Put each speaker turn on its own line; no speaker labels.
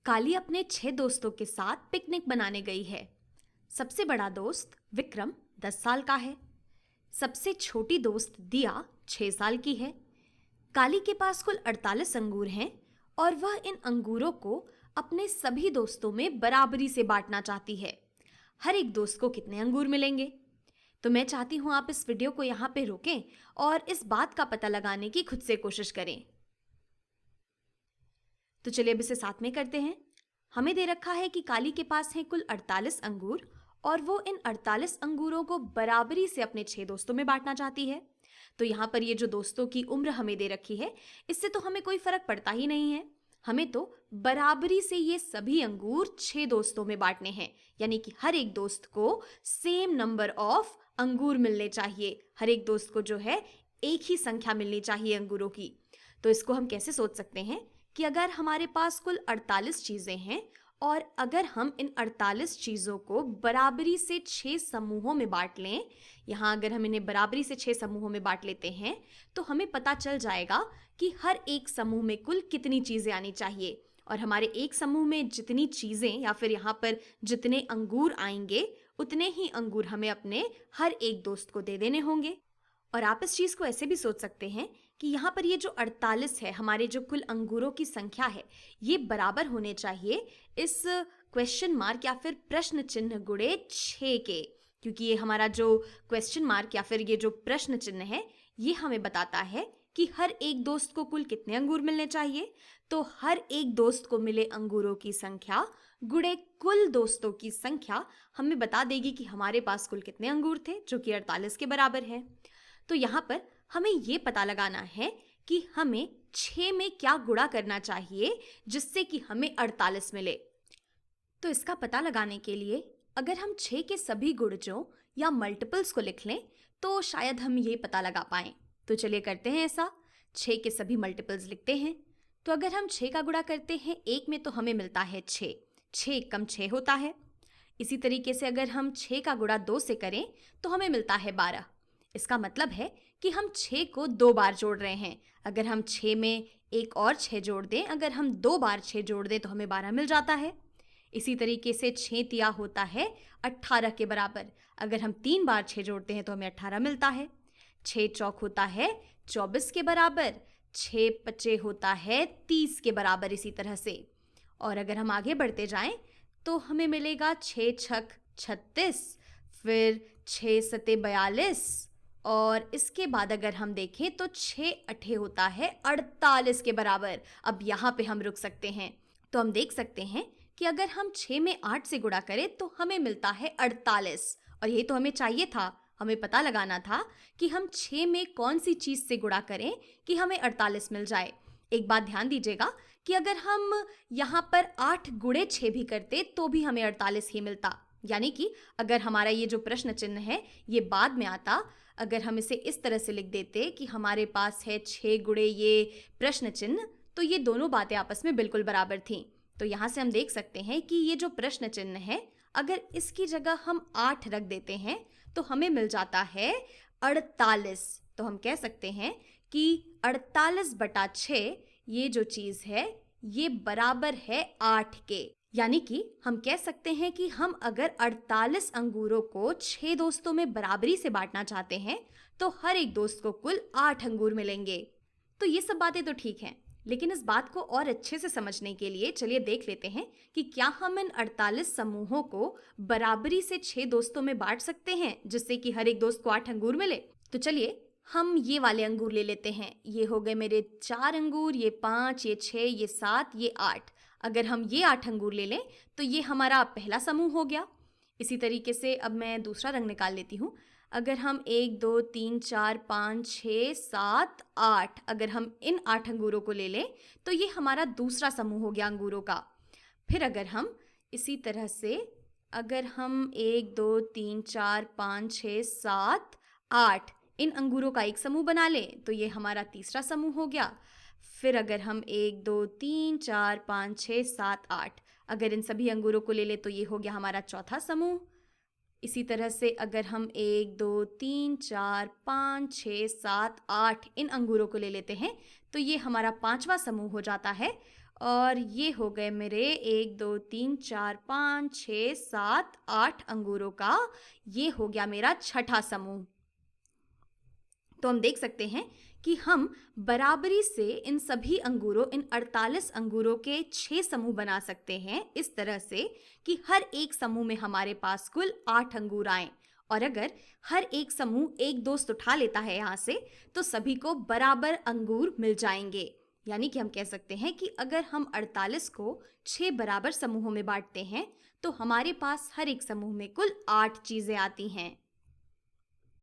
काली अपने 6 दोस्तों के साथ पिकनिक बनाने गई है। सबसे बड़ा दोस्त विक्रम 10 साल का है। सबसे छोटी दोस्त दिया 6 साल की है। काली के पास कुल 48 अंगूर हैं और वह इन अंगूरों को अपने सभी दोस्तों में बराबरी से बांटना चाहती है। हर एक दोस्त को कितने अंगूर मिलेंगे? तो मैं चाहती हूँ आप इस वीडियो को यहाँ पे रोकें और इस बात का पता लगाने की खुद से कोशिश करें। तो चलिए अब इसे साथ में करते हैं। हमें दे रखा है कि काली के पास हैं कुल 48 अंगूर और वो इन 48 अंगूरों को बराबरी से अपने 6 दोस्तों में बांटना चाहती है। तो यहाँ पर ये जो दोस्तों की उम्र हमें दे रखी है, इससे तो हमें कोई फर्क पड़ता ही नहीं है। हमें तो बराबरी से ये सभी अंगूर 6 दोस्तों में बांटने हैं, यानी कि हर एक दोस्त को सेम नंबर ऑफ अंगूर मिलने चाहिए। हर एक दोस्त को जो है एक ही संख्या मिलनी चाहिए अंगूरों की। तो इसको हम कैसे सोच सकते हैं कि अगर हमारे पास कुल 48 चीज़ें हैं और अगर हम इन 48 चीज़ों को बराबरी से 6 समूहों में बांट लें, यहाँ अगर हम इन्हें बराबरी से 6 समूहों में बांट लेते हैं तो हमें पता चल जाएगा कि हर एक समूह में कुल कितनी चीज़ें आनी चाहिए। और हमारे एक समूह में जितनी चीज़ें या फिर यहाँ पर जितने अंगूर आएंगे उतने ही अंगूर हमें अपने हर एक दोस्त को दे देने होंगे। और आप इस चीज़ को ऐसे भी सोच सकते हैं कि यहाँ पर ये जो 48 है, हमारे जो कुल अंगूरों की संख्या है, ये बराबर होने चाहिए इस क्वेश्चन मार्क या फिर प्रश्न चिन्ह गुणे 6 के, क्योंकि ये हमारा जो क्वेश्चन मार्क या फिर ये जो प्रश्न चिन्ह है, ये हमें बताता है कि हर एक दोस्त को कुल कितने अंगूर मिलने चाहिए। तो हर एक दोस्त को मिले अंगूरों की संख्या गुणे कुल दोस्तों की संख्या हमें बता देगी कि हमारे पास कुल कितने अंगूर थे, जो कि 48 के बराबर है। तो यहाँ पर हमें ये पता लगाना है कि हमें 6 में क्या गुणा करना चाहिए जिससे कि हमें 48 मिले। तो इसका पता लगाने के लिए अगर हम 6 के सभी गुणजों या मल्टीपल्स को लिख लें तो शायद हम ये पता लगा पाएं। तो चलिए करते हैं ऐसा। 6 के सभी मल्टीपल्स लिखते हैं। तो अगर हम 6 का गुणा करते हैं 1 में तो हमें मिलता है 6। 6 कम 6 होता है। इसी तरीके से अगर हम 6 का गुणा 2 से करें तो हमें मिलता है 12। इसका मतलब है कि हम 6 को 2 बार जोड़ रहे हैं। अगर हम 6 में एक और 6 जोड़ दें, अगर हम 2 बार 6 जोड़ दें तो हमें 12 मिल जाता है। इसी तरीके से 6 तिया होता है 18 के बराबर। अगर हम 3 बार 6 जोड़ते हैं तो हमें 18 मिलता है। 6 चौक होता है 24 के बराबर। 6 पचे होता है 30 के बराबर इसी तरह से। और अगर हम आगे बढ़ते जाएं तो हमें मिलेगा 6 छक 36, फिर 6 सते 42 और इसके बाद अगर हम देखें तो 6 अठे होता है 48 के बराबर। अब यहाँ पे हम रुक सकते हैं। तो हम देख सकते हैं कि अगर हम 6 में 8 से गुणा करें तो हमें मिलता है 48। और यही तो हमें चाहिए था। हमें पता लगाना था कि हम 6 में कौन सी चीज़ से गुणा करें कि हमें 48 मिल जाए। एक बात ध्यान दीजिएगा कि अगर हम यहाँ पर 8 गुणे 6 भी करते तो भी हमें 48 ही मिलता। यानी कि अगर हमारा ये जो प्रश्न चिन्ह है ये बाद में आता, अगर हम इसे इस तरह से लिख देते कि हमारे पास है 6 गुणे ये प्रश्न चिन्ह, तो ये दोनों बातें आपस में बिल्कुल बराबर थीं। तो यहाँ से हम देख सकते हैं कि ये जो प्रश्न चिन्ह है, अगर इसकी जगह हम 8 रख देते हैं तो हमें मिल जाता है 48। तो हम कह सकते हैं कि 48/6 ये जो चीज़ है ये बराबर है 8 के। यानी कि हम कह सकते हैं कि हम अगर 48 अंगूरों को 6 दोस्तों में बराबरी से बांटना चाहते हैं तो हर एक दोस्त को कुल 8 अंगूर मिलेंगे। तो ये सब बातें तो ठीक हैं, लेकिन इस बात को और अच्छे से समझने के लिए चलिए देख लेते हैं कि क्या हम इन 48 समूहों को बराबरी से 6 दोस्तों में बांट सकते हैं जिससे कि हर एक दोस्त को 8 अंगूर मिले। तो चलिए हम ये वाले अंगूर ले लेते हैं। ये हो गए मेरे 4 अंगूर, ये 5, ये 6, ये 7, ये 8। अगर हम ये 8 अंगूर ले लें तो ये हमारा पहला समूह हो गया। इसी तरीके से अब मैं दूसरा रंग निकाल लेती हूँ। अगर हम 1 2 3 4 5 6 7 8, अगर हम इन 8 अंगूरों को ले लें तो ये हमारा दूसरा समूह हो गया अंगूरों का। फिर अगर हम इसी तरह से अगर हम 1 2 3 4 5 6 7 8 इन अंगूरों का एक समूह बना लें तो ये हमारा तीसरा समूह हो गया। फिर अगर हम 1 2 3 4 5 6 7 8 अगर इन सभी अंगूरों को ले लें तो ये हो गया हमारा चौथा समूह। इसी तरह से अगर हम 1 2 3 4 5 6 7 8 इन अंगूरों को ले लेते हैं तो ये हमारा पांचवा समूह हो जाता है। और ये हो गए मेरे 1 2 3 4 5 6 7 8 अंगूरों का। ये हो गया मेरा छठा समूह। तो हम देख सकते हैं कि हम बराबरी से इन सभी अंगूरों, इन 48 अंगूरों के 6 समूह बना सकते हैं, इस तरह से कि हर एक समूह में हमारे पास कुल 8 अंगूर आए। और अगर हर एक समूह एक दोस्त उठा लेता है यहाँ से, तो सभी को बराबर अंगूर मिल जाएंगे। यानी कि हम कह सकते हैं कि अगर हम 48 को 6 बराबर समूहों में बांटते हैं, तो हमारे पास हर एक समूह में कुल 8 चीजें आती हैं।